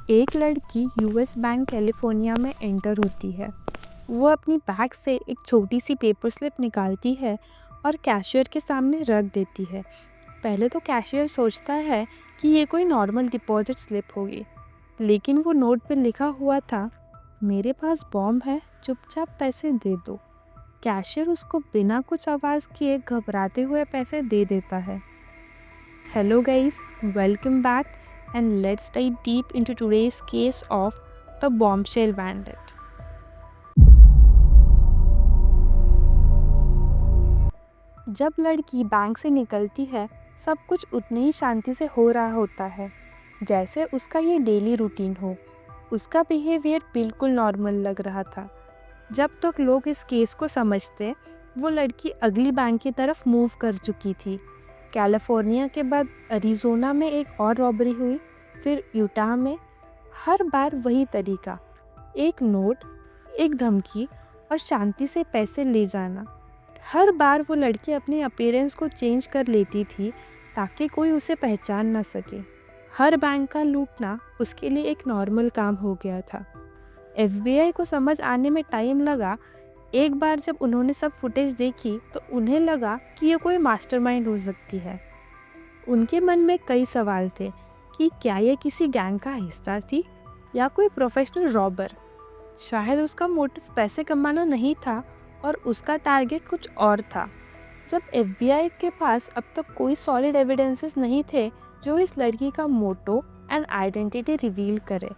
एक लड़की US bank California में एंटर होती है। वो अपनी बैग से एक छोटी सी पेपर स्लिप निकालती है और कैशियर के सामने रख देती है। पहले तो कैशियर सोचता है कि ये कोई नॉर्मल डिपॉजिट स्लिप होगी, लेकिन वो नोट पे लिखा हुआ था, मेरे पास बॉम्ब है, चुपचाप पैसे दे दो। कैशियर उसको बिना कुछ आवाज़ किए घबराते हुए पैसे दे देता है। Hello guys, welcome back and let's dive deep into today's case of the bombshell bandit. जब लड़की बैंक से निकलती है, सब कुछ उतनी ही शांति से हो रहा होता है जैसे उसका ये डेली रूटीन हो। उसका बिहेवियर बिल्कुल नॉर्मल लग रहा था। जब तक लोग इस केस को समझते, वो लड़की अगली बैंक की तरफ मूव कर चुकी थी। कैलिफोर्निया के बाद अरिज़ोना में एक और रॉबरी हुई, फिर यूटाह में। हर बार वही तरीका, एक नोट, एक धमकी और शांति से पैसे ले जाना। हर बार वो लड़की अपने अपीयरेंस को चेंज कर लेती थी ताकि कोई उसे पहचान ना सके। हर बैंक का लूटना उसके लिए एक नॉर्मल काम हो गया था। FBI को समझ आने में टाइम लगा। एक बार जब उन्होंने सब फुटेज देखी तो उन्हें लगा कि ये कोई मास्टरमाइंड हो सकती है। उनके मन में कई सवाल थे कि क्या ये किसी गैंग का हिस्सा थी या कोई प्रोफेशनल रॉबर। शायद उसका मोटिव पैसे कमाना नहीं था और उसका टारगेट कुछ और था। जब FBI के पास अब तक कोई सॉलिड एविडेंसेस नहीं थे जो इस लड़की का मोटो एंड आइडेंटिटी रिवील करे,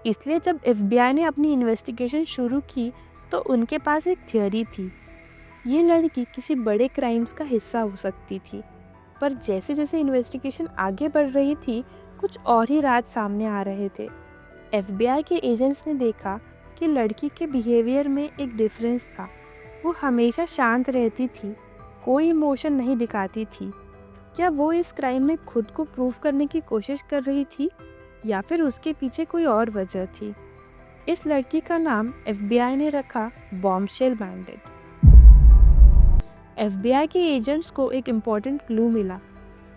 इसलिए जब FBI ने अपनी इन्वेस्टिगेशन शुरू की तो उनके पास एक थियोरी थी। ये लड़की किसी बड़े क्राइम्स का हिस्सा हो सकती थी। पर जैसे जैसे इन्वेस्टिगेशन आगे बढ़ रही थी, कुछ और ही राज सामने आ रहे थे। FBI के एजेंट्स ने देखा कि लड़की के बिहेवियर में एक डिफरेंस था। वो हमेशा शांत रहती थी, कोई इमोशन नहीं दिखाती थी। क्या वो इस क्राइम में खुद को प्रूव करने की कोशिश कर रही थी या फिर उसके पीछे कोई और वजह थी? इस लड़की का नाम FBI ने रखा बॉम्बशेल बैंडिट। FBI के एजेंट्स को एक इम्पॉर्टेंट क्लू मिला।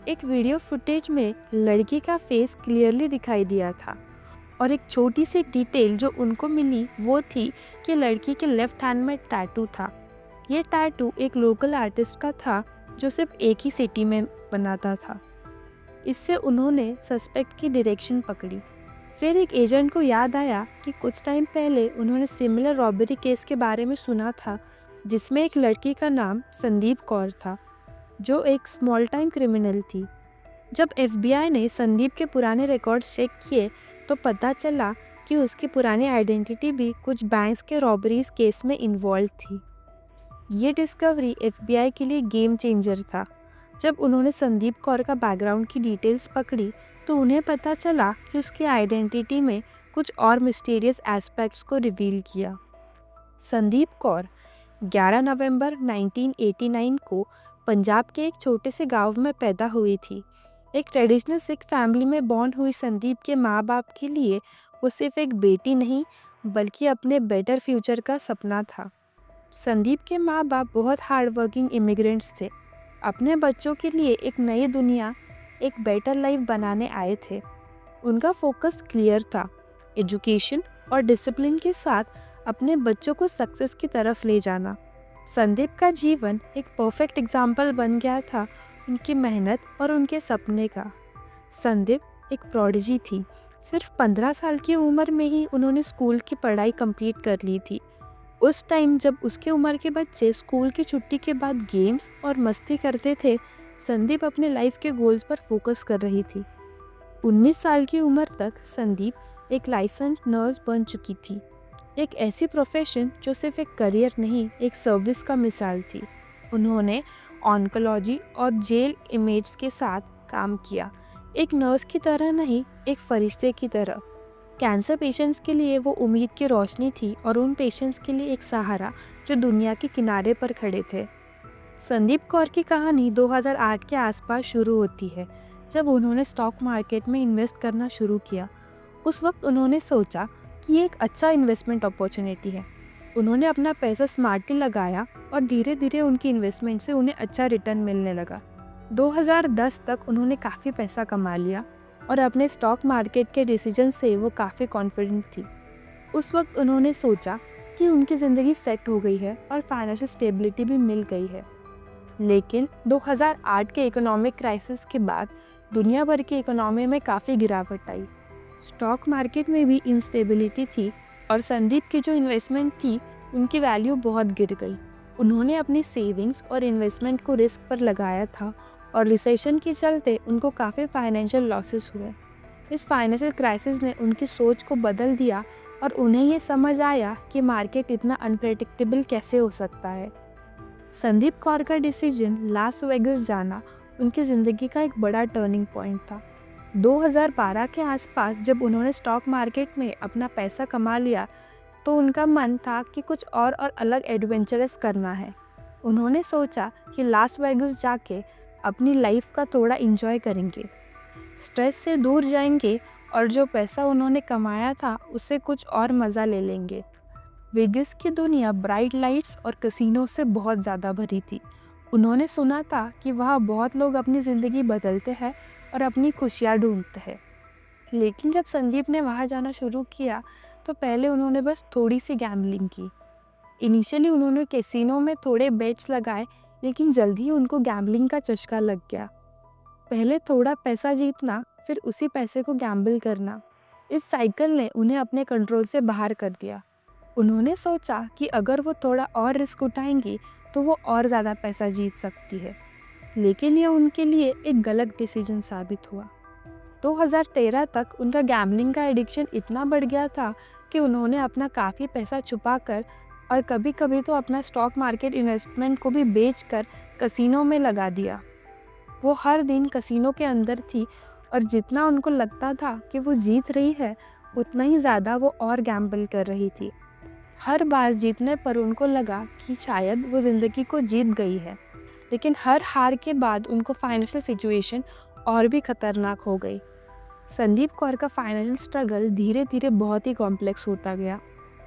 एक वीडियो फुटेज में लड़की का फेस क्लियरली दिखाई दिया था और एक छोटी सी डिटेल जो उनको मिली वो थी कि लड़की के लेफ्ट हैंड में टैटू था। ये टैटू एक लोकल आर्टिस्ट का था जो सिर्फ एक ही सिटी में बनाता था। इससे उन्होंने सस्पेक्ट की डायरेक्शन पकड़ी। फिर एक एजेंट को याद आया कि कुछ टाइम पहले उन्होंने सिमिलर रॉबरी केस के बारे में सुना था जिसमें एक लड़की का नाम संदीप कौर था जो एक स्मॉल टाइम क्रिमिनल थी। जब FBI ने संदीप के पुराने रिकॉर्ड चेक किए तो पता चला कि उसकी पुरानी आइडेंटिटी भी कुछ बैंक्स के रॉबरीज केस में इन्वॉल्व थी। ये डिस्कवरी FBI के लिए गेम चेंजर था। जब उन्होंने संदीप कौर का बैकग्राउंड की डिटेल्स पकड़ी तो उन्हें पता चला कि उसकी आइडेंटिटी में कुछ और मिस्टीरियस एस्पेक्ट्स को रिवील किया। संदीप कौर 11 नवंबर 1989 को पंजाब के एक छोटे से गांव में पैदा हुई थी। एक ट्रेडिशनल सिख फैमिली में बॉर्न हुई संदीप के माँ बाप के लिए वो सिर्फ एक बेटी नहीं बल्कि अपने बेटर फ्यूचर का सपना था। संदीप के माँ बाप बहुत हार्डवर्किंग इमिग्रेंट्स थे। अपने बच्चों के लिए एक नई दुनिया, एक बेटर लाइफ बनाने आए थे। उनका फोकस क्लियर था, एजुकेशन और डिसिप्लिन के साथ अपने बच्चों को सक्सेस की तरफ ले जाना। संदीप का जीवन एक परफेक्ट एग्जाम्पल बन गया था उनकी मेहनत और उनके सपने का। संदीप एक प्रोडिजी थी। सिर्फ 15 साल की उम्र में ही उन्होंने स्कूल की पढ़ाई कंप्लीट कर ली थी। उस टाइम जब उसके उम्र के बच्चे स्कूल की छुट्टी के बाद गेम्स और मस्ती करते थे, संदीप अपने लाइफ के गोल्स पर फोकस कर रही थी। 19 साल की उम्र तक संदीप एक लाइसेंस्ड नर्स बन चुकी थी। एक ऐसी प्रोफेशन जो सिर्फ एक करियर नहीं, एक सर्विस का मिसाल थी। उन्होंने ऑन्कोलॉजी और जेल इमेज्स के साथ काम किया, एक नर्स की तरह नहीं, एक फरिश्ते की तरह। कैंसर पेशेंट्स के लिए वो उम्मीद की रोशनी थी और उन पेशेंट्स के लिए एक सहारा जो दुनिया के किनारे पर खड़े थे। संदीप कौर की कहानी 2008 के आसपास शुरू होती है जब उन्होंने स्टॉक मार्केट में इन्वेस्ट करना शुरू किया। उस वक्त उन्होंने सोचा कि ये एक अच्छा इन्वेस्टमेंट अपॉर्चुनिटी है। उन्होंने अपना पैसा स्मार्टली लगाया और धीरे धीरे उनकी इन्वेस्टमेंट से उन्हें अच्छा रिटर्न मिलने लगा। 2010 तक उन्होंने काफ़ी पैसा कमा लिया। और अपने स्टॉक मार्केट के डिसीजन से वो काफ़ी कॉन्फिडेंट थी। उस वक्त उन्होंने सोचा कि उनकी ज़िंदगी सेट हो गई है और फाइनेंशियल स्टेबिलिटी भी मिल गई है। लेकिन 2008 के इकोनॉमिक क्राइसिस के बाद दुनिया भर की इकोनॉमी में काफ़ी गिरावट आई। स्टॉक मार्केट में भी इंस्टेबिलिटी थी और संदीप की जो इन्वेस्टमेंट थी उनकी वैल्यू बहुत गिर गई। उन्होंने अपनी सेविंग्स और इन्वेस्टमेंट को रिस्क पर लगाया था और रिसेशन के चलते उनको काफ़ी फाइनेंशियल लॉसेस हुए। इस फाइनेंशियल क्राइसिस ने उनकी सोच को बदल दिया और उन्हें ये समझ आया कि मार्केट इतना अनप्रेडिक्टेबल कैसे हो सकता है। संदीप कौर का डिसीजन लास वेगास जाना उनकी ज़िंदगी का एक बड़ा टर्निंग पॉइंट था। 2012 के आसपास जब उन्होंने स्टॉक मार्केट में अपना पैसा कमा लिया तो उनका मन था कि कुछ और अलग एडवेंचरस करना है। उन्होंने सोचा कि लास वेगास जाके अपनी लाइफ का थोड़ा इंजॉय करेंगे, स्ट्रेस से दूर जाएंगे और जो पैसा उन्होंने कमाया था उससे कुछ और मज़ा ले लेंगे। वेगास की दुनिया ब्राइट लाइट्स और कसिनो से बहुत ज़्यादा भरी थी। उन्होंने सुना था कि वहाँ बहुत लोग अपनी ज़िंदगी बदलते हैं और अपनी खुशियाँ ढूंढते हैं। लेकिन जब संदीप ने वहाँ जाना शुरू किया तो पहले उन्होंने बस थोड़ी सी गैम्बलिंग की। इनिशियली उन्होंने कैसीनो में थोड़े बेट्स लगाए, लेकिन जल्दी ही उनको गैम्बलिंग का चस्का लग गया। पहले थोड़ा पैसा जीतना, फिर उसी पैसे को गैम्बल करना, इस साइकिल ने उन्हें अपने कंट्रोल से बाहर कर दिया। उन्होंने सोचा कि अगर वो थोड़ा और रिस्क उठाएंगी तो वो और ज़्यादा पैसा जीत सकती है, लेकिन यह उनके लिए एक गलत डिसीजन साबित हुआ। 2013 तक उनका गैम्बलिंग का एडिक्शन इतना बढ़ गया था कि उन्होंने अपना काफ़ी पैसा छुपाकर और कभी कभी तो अपना स्टॉक मार्केट इन्वेस्टमेंट को भी बेचकर कसिनो में लगा दिया। वो हर दिन कसिनो के अंदर थी और जितना उनको लगता था कि वो जीत रही है उतना ही ज़्यादा वो और गैम्बल कर रही थी। हर बार जीतने पर उनको लगा कि शायद वो ज़िंदगी को जीत गई है, लेकिन हर हार के बाद उनको फाइनेंशियल सिचुएशन और भी खतरनाक हो गई। संदीप कौर का फाइनेंशियल स्ट्रगल धीरे धीरे बहुत ही कॉम्प्लेक्स होता गया।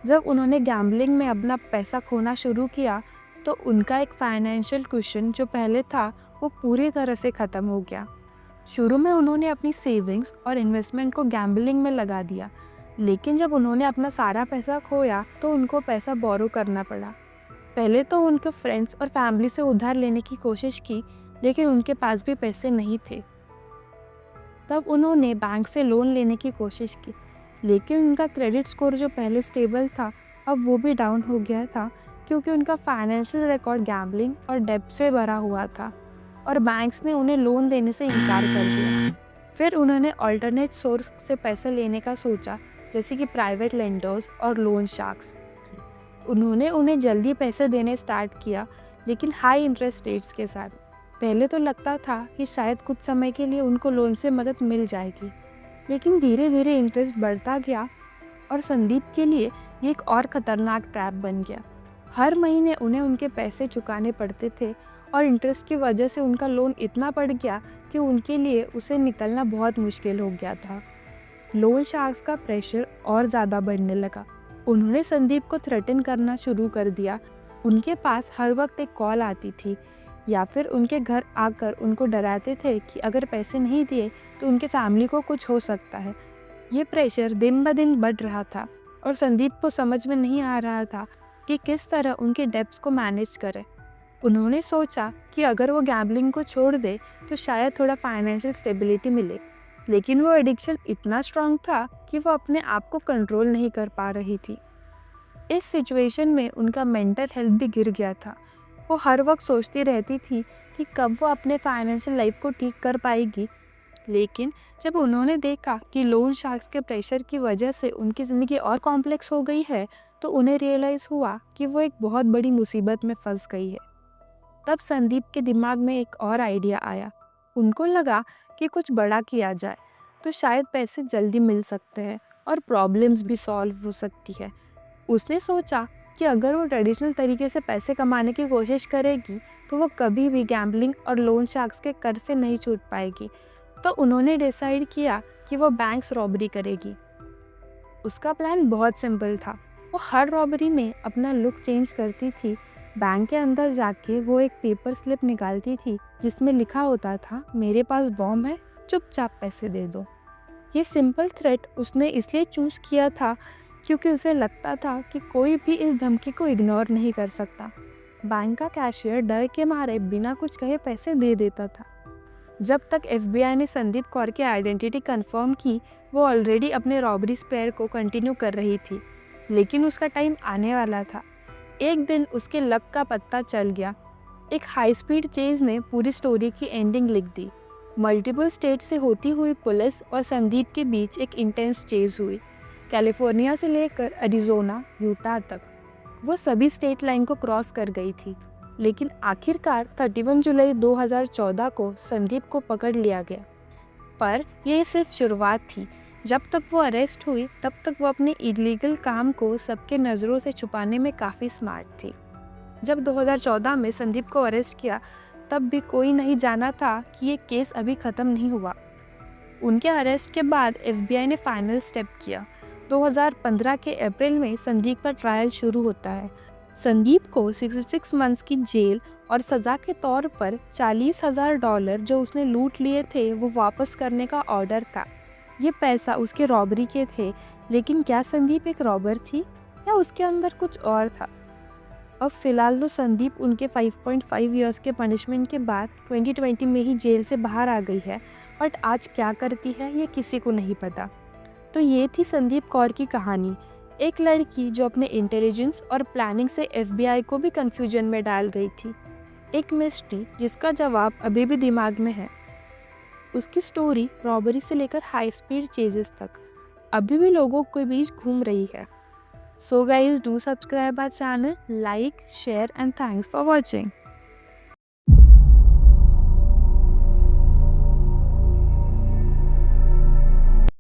जब उन्होंने गैम्बलिंग में अपना पैसा खोना शुरू किया तो उनका एक फाइनेंशियल कुशन जो पहले था वो पूरी तरह से ख़त्म हो गया। शुरू में उन्होंने अपनी सेविंग्स और इन्वेस्टमेंट को गैम्बलिंग में लगा दिया, लेकिन जब उन्होंने अपना सारा पैसा खोया तो उनको पैसा बोरो करना पड़ा। पहले तो उनके फ्रेंड्स और फैमिली से उधार लेने की कोशिश की, लेकिन उनके पास भी पैसे नहीं थे। तब उन्होंने बैंक से लोन लेने की कोशिश की, लेकिन उनका क्रेडिट स्कोर जो पहले स्टेबल था अब वो भी डाउन हो गया था, क्योंकि उनका फाइनेंशियल रिकॉर्ड गैम्बलिंग और डेब्ट से भरा हुआ था और बैंक्स ने उन्हें लोन देने से इनकार कर दिया। फिर उन्होंने अल्टरनेट सोर्स से पैसे लेने का सोचा, जैसे कि प्राइवेट लेंडर्स और लोन शार्क्स। उन्होंने उन्हें जल्दी पैसे देने स्टार्ट किया, लेकिन हाई इंटरेस्ट रेट्स के साथ। पहले तो लगता था कि शायद कुछ समय के लिए उनको लोन से मदद मिल जाएगी, लेकिन धीरे धीरे इंटरेस्ट बढ़ता गया और संदीप के लिए ये एक और ख़तरनाक ट्रैप बन गया। हर महीने उन्हें उनके पैसे चुकाने पड़ते थे और इंटरेस्ट की वजह से उनका लोन इतना बढ़ गया कि उनके लिए उसे निकलना बहुत मुश्किल हो गया था। लोन शार्क्स का प्रेशर और ज़्यादा बढ़ने लगा। उन्होंने संदीप को थ्रेटन करना शुरू कर दिया। उनके पास हर वक्त एक कॉल आती थी या फिर उनके घर आकर उनको डराते थे कि अगर पैसे नहीं दिए तो उनके फैमिली को कुछ हो सकता है। ये प्रेशर दिन ब दिन बढ़ रहा था और संदीप को समझ में नहीं आ रहा था कि किस तरह उनके डेब्ट्स को मैनेज करे। उन्होंने सोचा कि अगर वो गैम्बलिंग को छोड़ दे तो शायद थोड़ा फाइनेंशियल स्टेबिलिटी मिले, लेकिन वो एडिक्शन इतना स्ट्रांग था कि वो अपने आप को कंट्रोल नहीं कर पा रही थी। इस सिचुएशन में उनका मेंटल हेल्थ भी गिर गया था। वो हर वक्त सोचती रहती थी कि कब वो अपने फाइनेंशियल लाइफ को ठीक कर पाएगी। लेकिन जब उन्होंने देखा कि लोन शार्क्स के प्रेशर की वजह से उनकी ज़िंदगी और कॉम्प्लेक्स हो गई है तो उन्हें रियलाइज़ हुआ कि वो एक बहुत बड़ी मुसीबत में फंस गई है। तब संदीप के दिमाग में एक और आइडिया आया। उनको लगा कि कुछ बड़ा किया जाए तो शायद पैसे जल्दी मिल सकते हैं और प्रॉब्लम्स भी सॉल्व हो सकती है। उसने सोचा कि अगर वो ट्रेडिशनल तरीके से पैसे कमाने की कोशिश करेगी तो वो कभी भी गैम्बलिंग और लोन शार्क्स के कर से नहीं छूट पाएगी। तो उन्होंने डिसाइड किया कि वो बैंक्स रॉबरी करेगी। उसका प्लान बहुत सिंपल था। वो हर रॉबरी में अपना लुक चेंज करती थी। बैंक के अंदर जाके वो एक पेपर स्लिप निकालती थी जिसमें लिखा होता था, मेरे पास बॉम्ब है, चुपचाप पैसे दे दो। ये सिंपल थ्रेट उसने इसलिए चूज़ किया था क्योंकि उसे लगता था कि कोई भी इस धमकी को इग्नोर नहीं कर सकता। बैंक का कैशियर डर के मारे बिना कुछ कहे पैसे दे देता था। जब तक एफबीआई ने संदीप कौर की आइडेंटिटी कंफर्म की, वो ऑलरेडी अपने रॉबरी स्पेयर को कंटिन्यू कर रही थी, लेकिन उसका टाइम आने वाला था। एक दिन उसके लक का पत्ता चल गया। एक हाई स्पीड चेज ने पूरी स्टोरी की एंडिंग लिख दी। मल्टीपल स्टेट से होती हुई पुलिस और संदीप के बीच एक इंटेंस चेज हुई, कैलिफोर्निया से लेकर अरिजोना, यूटा तक। वो सभी स्टेट लाइन को क्रॉस कर गई थी, लेकिन आखिरकार 31 जुलाई 2014 को संदीप को पकड़ लिया गया। पर यह सिर्फ शुरुआत थी। जब तक वो अरेस्ट हुई तब तक वो अपने इलीगल काम को सबके नज़रों से छुपाने में काफ़ी स्मार्ट थी। जब 2014 में संदीप को अरेस्ट किया तब भी कोई नहीं जाना था कि ये केस अभी ख़त्म नहीं हुआ। उनके अरेस्ट के बाद एफबीआई ने फाइनल स्टेप किया। 2015 के अप्रैल में संदीप का ट्रायल शुरू होता है। संदीप को 66 मंथ्स की जेल और सज़ा के तौर पर $40,000 जो उसने लूट लिए थे वो वापस करने का ऑर्डर था। ये पैसा उसके रॉबरी के थे, लेकिन क्या संदीप एक रॉबर थी या उसके अंदर कुछ और था? अब फिलहाल तो संदीप उनके 5.5 इयर्स के पनिशमेंट के बाद 2020 में ही जेल से बाहर आ गई है, बट आज क्या करती है ये किसी को नहीं पता। तो ये थी संदीप कौर की कहानी, एक लड़की जो अपने इंटेलिजेंस और प्लानिंग से एफबीआई को भी कंफ्यूजन में डाल गई थी। एक मिस्ट्री जिसका जवाब अभी भी दिमाग में है। उसकी स्टोरी रॉबरी से लेकर हाई स्पीड चेजेस तक अभी भी लोगों के बीच घूम रही है। So guys, do subscribe our channel, like, share and thanks for watching.